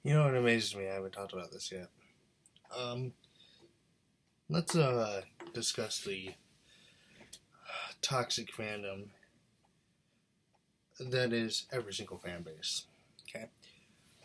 You know what amazes me? I haven't talked about this yet. Um, let's discuss the toxic fandom that is every single fan base. Okay.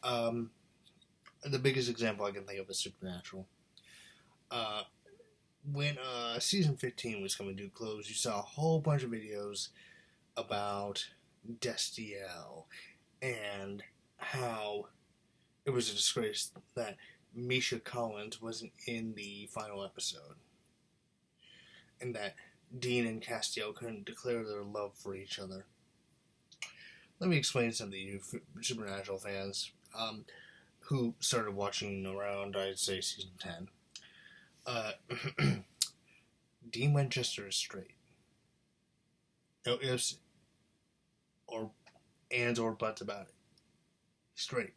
Um, the biggest example I can think of is Supernatural. Uh, when season 15 was coming to a close, you saw a whole bunch of videos about Destiel and how it was a disgrace that Misha Collins wasn't in the final episode, and that Dean and Castiel couldn't declare their love for each other. Let me explain something to you Supernatural fans who started watching around, I'd say, season 10. Uh, Dean Winchester is straight. No ifs or ands or buts about it. He's straight.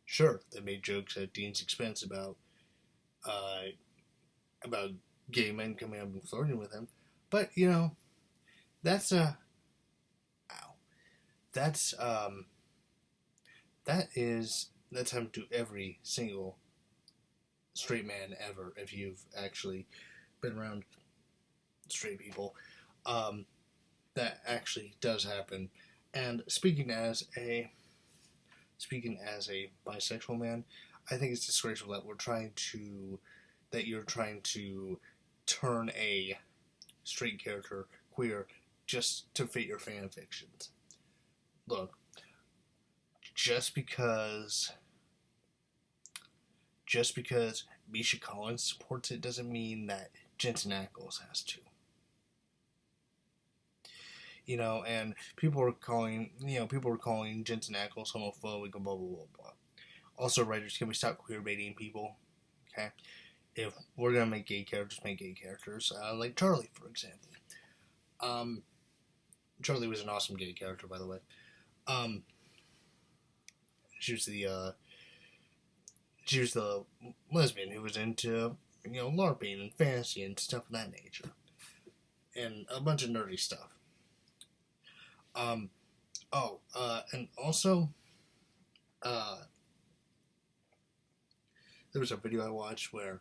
Sure, they made jokes at Dean's expense about gay men coming up and flirting with him, but that's that's that's happened to every single straight man ever. If you've actually been around straight people, that actually does happen. And speaking as a bisexual man, I think it's disgraceful that you're trying to turn a straight character queer just to fit your fan fictions. Look, just because Misha Collins supports it doesn't mean that Jensen Ackles has to. And people were calling Jensen Ackles homophobic and blah blah blah blah. Also, writers, can we stop queer baiting people? Okay, if we're gonna make gay characters, make gay characters. Like Charlie, for example. Charlie was an awesome gay character, by the way. She was the lesbian who was into LARPing and fantasy and stuff of that nature, and a bunch of nerdy stuff. And also, there was a video I watched where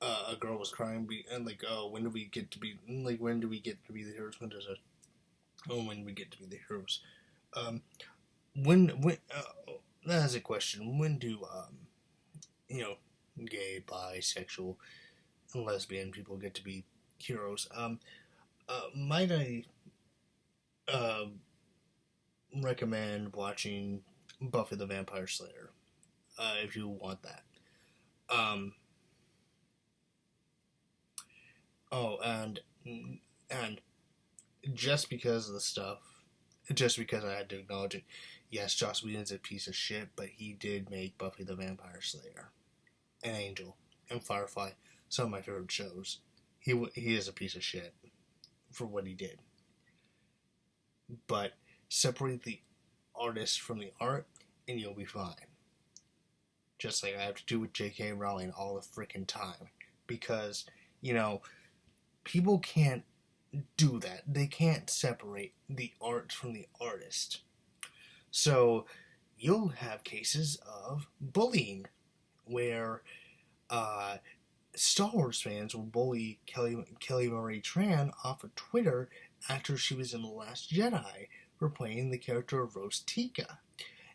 a girl was crying and like, oh, when do we get to be the heroes? When we get to be the heroes? That is a question. When do gay, bisexual, and lesbian people get to be heroes? Might I recommend watching Buffy the Vampire Slayer if you want that. And just because of the stuff, just because I had to acknowledge it, yes, Joss Whedon's a piece of shit, but he did make Buffy the Vampire Slayer, and Angel, and Firefly, some of my favorite shows. He is a piece of shit for what he did. But separate the artist from the art, and you'll be fine. Just like I have to do with J.K. Rowling all the freaking time. Because, people can't do that. They can't separate the art from the artist. So, you'll have cases of bullying where Star Wars fans will bully Kelly Marie Tran off of Twitter after she was in The Last Jedi for playing the character of Rose Tika.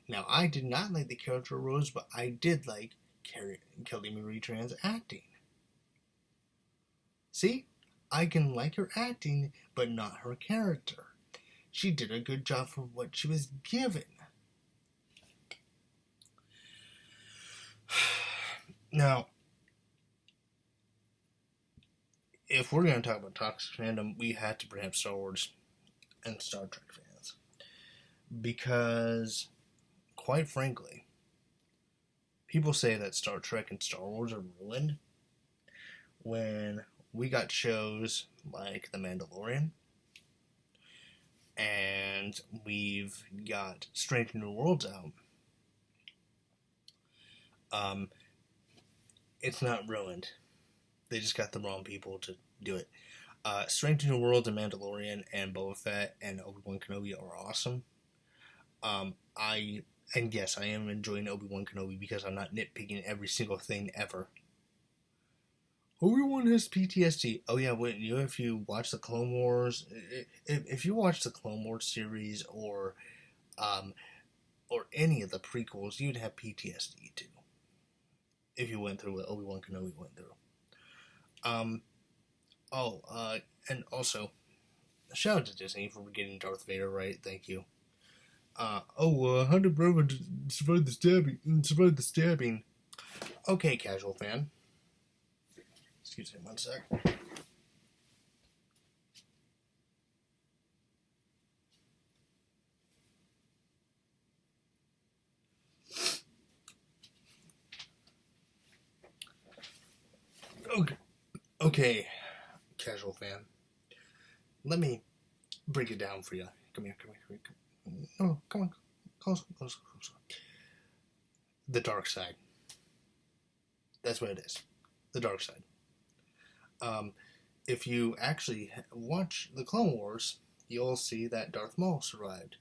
Now, I did not like the character of Rose, but I did like Kelly Marie Tran's acting. See? I can like her acting, but not her character. She did a good job for what she was given. Now, if we're going to talk about toxic fandom, we had to bring up Star Wars and Star Trek fans. Because, quite frankly, people say that Star Trek and Star Wars are ruined when we got shows like The Mandalorian, and we've got Strange New Worlds out. It's not ruined. They just got the wrong people to do it. Strange New Worlds and Mandalorian and Boba Fett and Obi-Wan Kenobi are awesome. I And yes, I am enjoying Obi-Wan Kenobi because I'm not nitpicking every single thing ever. Obi-Wan has PTSD. Oh yeah, if you watch the Clone Wars, if you watch the Clone Wars series or any of the prequels, you'd have PTSD too. If you went through what Obi-Wan Kenobi went through. And also, shout out to Disney for getting Darth Vader right. Thank you. Hunter Brother survived the stabbing. Okay, casual fan. Excuse me 1 sec. Okay, casual fan. Let me break it down for you. Come here. No, come on. Close. The dark side. That's what it is. The dark side. If you actually watch the Clone Wars, you'll see that Darth Maul survived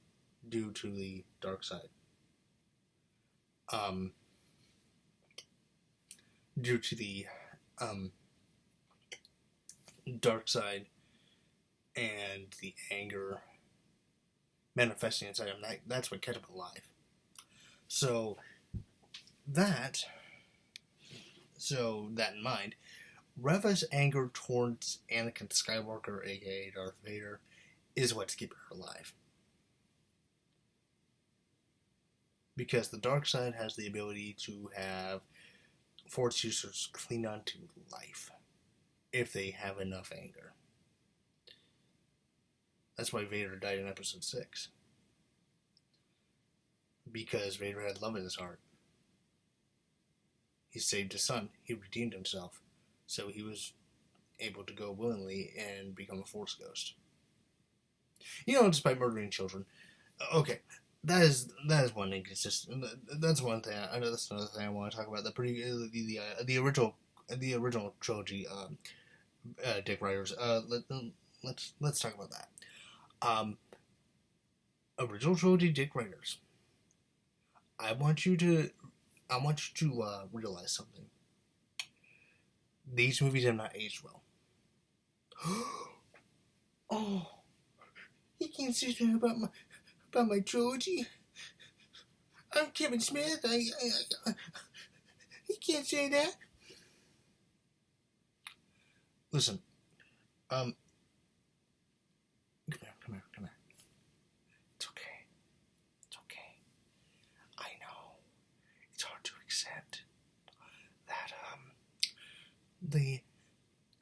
due to the dark side. Due to the dark side and the anger manifesting inside him, that's what kept him alive. So that in mind, Reva's anger towards Anakin Skywalker, aka Darth Vader, is what's keeping her alive. Because the dark side has the ability to have Force users cling on to life if they have enough anger. That's why Vader died in Episode 6. Because Vader had love in his heart. He saved his son. He redeemed himself. So he was able to go willingly and become a Force ghost. Despite murdering children. Okay, that is one inconsistent. That's one thing. I know that's another thing I want to talk about. The original trilogy, Dick writers. Let's talk about that. Original trilogy, Dick writers. I want you to realize something. These movies have not aged well. Oh, you can't say that about my trilogy. I'm Kevin Smith. You can't say that. Listen, come here. It's okay. I know it's hard to accept that.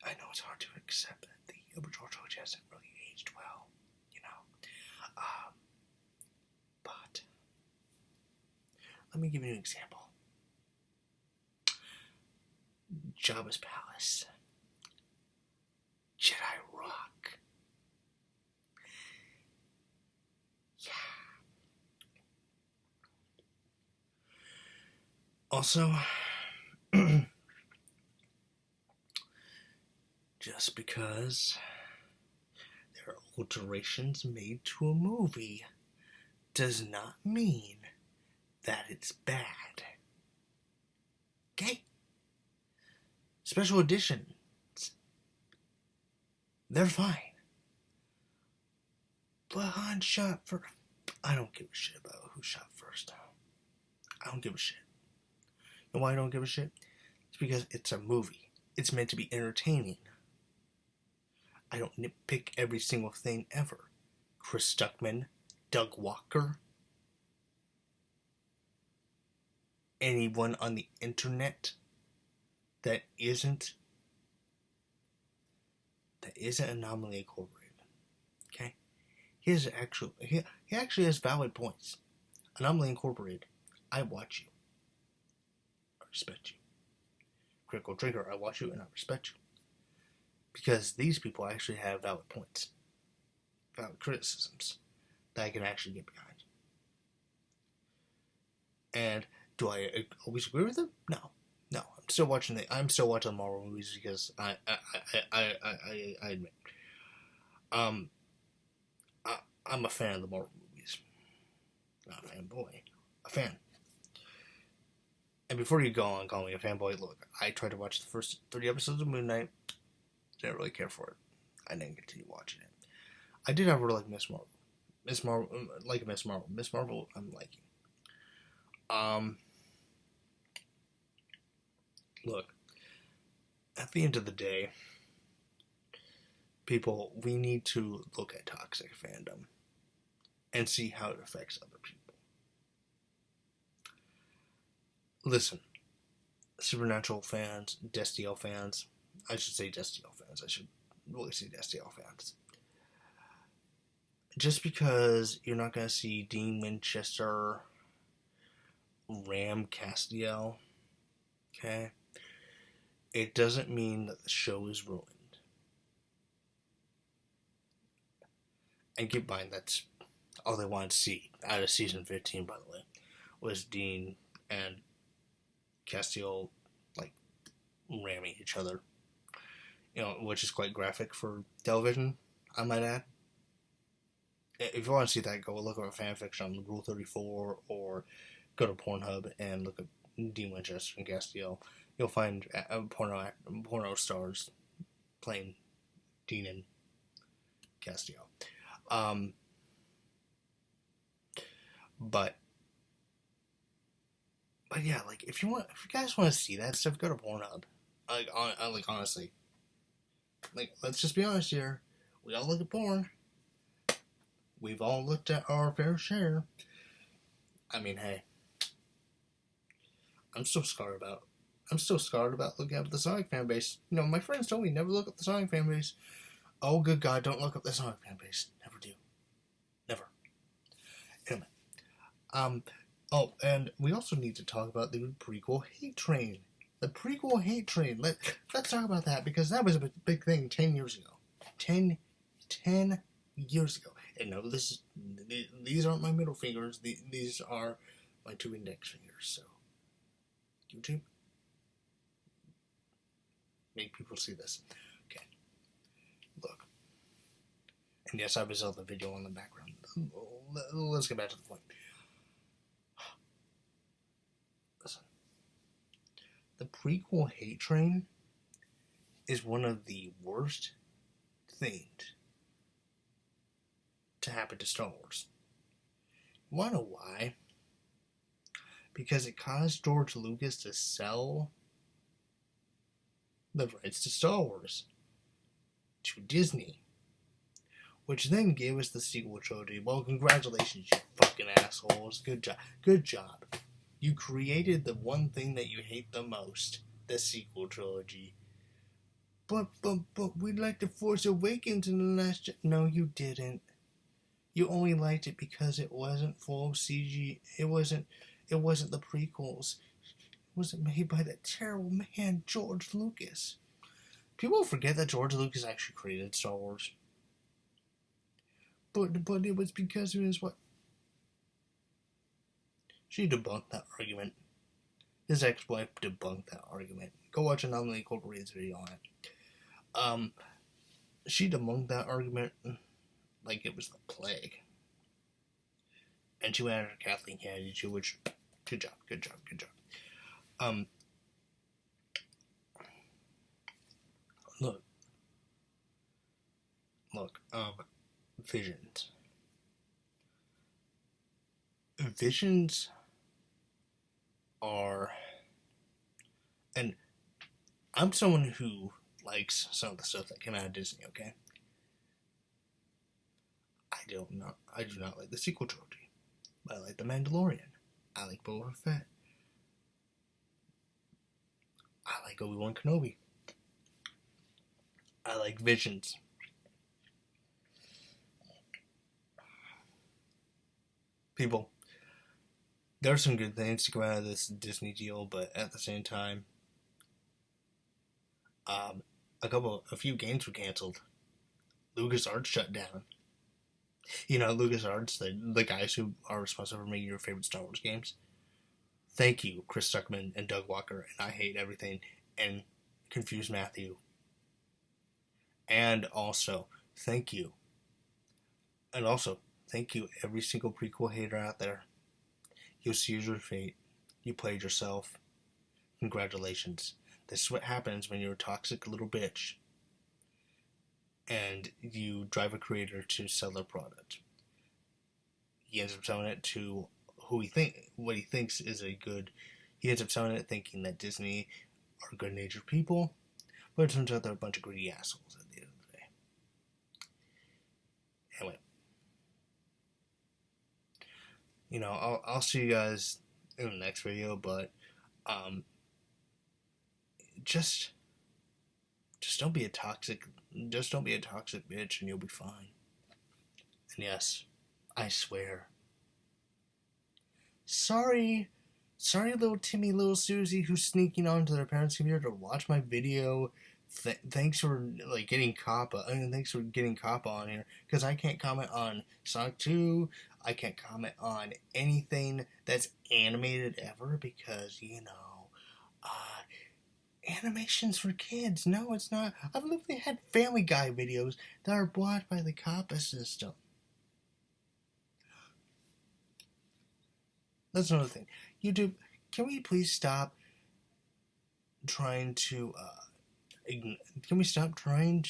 I know it's hard to accept that the original trilogy hasn't really aged well, but let me give you an example. Jabba's Palace. Jedi Rock. Yeah. Also, just because there are alterations made to a movie does not mean that it's bad. Okay? Special editions, they're fine. But Han shot first. I don't give a shit about who shot first. I don't give a shit. You know why I don't give a shit? It's because it's a movie. It's meant to be entertaining. I don't nitpick every single thing ever. Chris Stuckman, Doug Walker, anyone on the internet that isn't Anomaly Incorporated. Okay? He actually has valid points. Anomaly Incorporated, I watch you. I respect you. Critical Drinker, I watch you and I respect you. Because these people actually have valid points. Valid criticisms that I can actually get behind. And do I always agree with them? No. I'm still watching the Marvel movies because I admit. I'm a fan of the Marvel movies. Not a fanboy. a fan. And before you go on calling me a fanboy, look, I tried to watch the first 3 episodes of Moon Knight. Didn't really care for it. I didn't continue watching it. I did have really like Miss Marvel. Miss Marvel. Miss Marvel, I'm liking. Look, at the end of the day, people, we need to look at toxic fandom and see how it affects other people. Listen, Supernatural fans, Destiel fans, I should say Destiel fans, I should really say Destiel fans. Just because you're not going to see Dean Winchester, Ram Castiel, okay, it doesn't mean that the show is ruined. And keep in mind, that's all they wanted to see out of season 15, by the way, was Dean and Castiel, like, ramming each other. You know, which is quite graphic for television, I might add. If you want to see that, go look at fanfiction on Rule 34, or go to Pornhub and look at Dean Winchester and Castiel. You'll find porno stars playing Dean and Castiel. But yeah, like if you guys want to see that stuff, go to Pornhub. Like honestly, like let's just be honest here. We all look at porn. We've all looked at our fair share. I mean, hey, I'm still scarred about looking up the Sonic fanbase. You know, my friends told me never look up the Sonic fanbase. Oh, good God, don't look up the Sonic fanbase. Never do. Never. Anyway. Oh, and we also need to talk about the prequel hate train. The prequel hate train. Let's talk about that, because that was a big thing 10 years ago. 10 years ago. And no, these aren't my middle fingers. These are my 2 index fingers. So, YouTube, make people see this. Okay. Look. And yes, I was on the video on the background. Let's get back to the point. Listen. The prequel hate train is one of the worst things to happen to Star Wars. You wanna know why? Because it caused George Lucas to sell the rights to Star Wars to Disney, which then gave us the sequel trilogy. Well, congratulations, you fucking assholes. Good job. Good job. You created the one thing that you hate the most, the sequel trilogy. But we liked The Force Awakens in the last... No, you didn't. You only liked it because it wasn't full of CG. It wasn't the prequels. It wasn't made by that terrible man, George Lucas. People forget that George Lucas actually created Star Wars. But it was because of his what? She debunked that argument. His ex-wife debunked that argument. Go watch Anomaly Corporate's video on it. She debunked that argument like it was the plague. And she went after Kathleen Kennedy too, which, good job. Look, Visions. Visions are, and I'm someone who likes some of the stuff that came out of Disney, okay? I do not like the sequel trilogy. I like The Mandalorian. I like Boba Fett. I like Obi-Wan Kenobi. I like Visions. People, there are some good things to come out of this Disney deal, but at the same time, a few games were canceled. LucasArts shut down. You know, LucasArts, the guys who are responsible for making your favorite Star Wars games. Thank you, Chris Stuckman and Doug Walker, and I Hate Everything, and Confused Matthew. And also, thank you. And also, thank you, every single prequel hater out there. You'll see your fate. You played yourself. Congratulations. This is what happens when you're a toxic little bitch and you drive a creator to sell their product. He ends up selling it to what he thinks is a good. He ends up selling it thinking that Disney are good-natured people, but it turns out they're a bunch of greedy assholes at the end of the day. Anyway, I'll see you guys in the next video, but just don't be a toxic bitch and you'll be fine. And yes, I swear. Sorry little Timmy, little Susie who's sneaking onto their parents' computer to watch my video. Thanks for getting Kappa. Thanks for getting Kappa on here, because I can't comment on Sonic 2. I can't comment on anything that's animated ever because animation's for kids. No, it's not. I've literally had Family Guy videos that are blocked by the Kappa system. That's another thing. YouTube, can we please stop trying to can we stop trying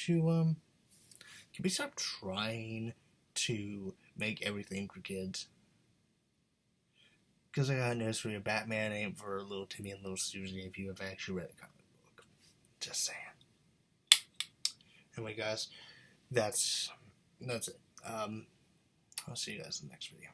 to make everything for kids? Because I got news for you. Batman ain't for little Timmy and little Susie if you have actually read a comic book. Just saying. Anyway, guys, that's it. I'll see you guys in the next video.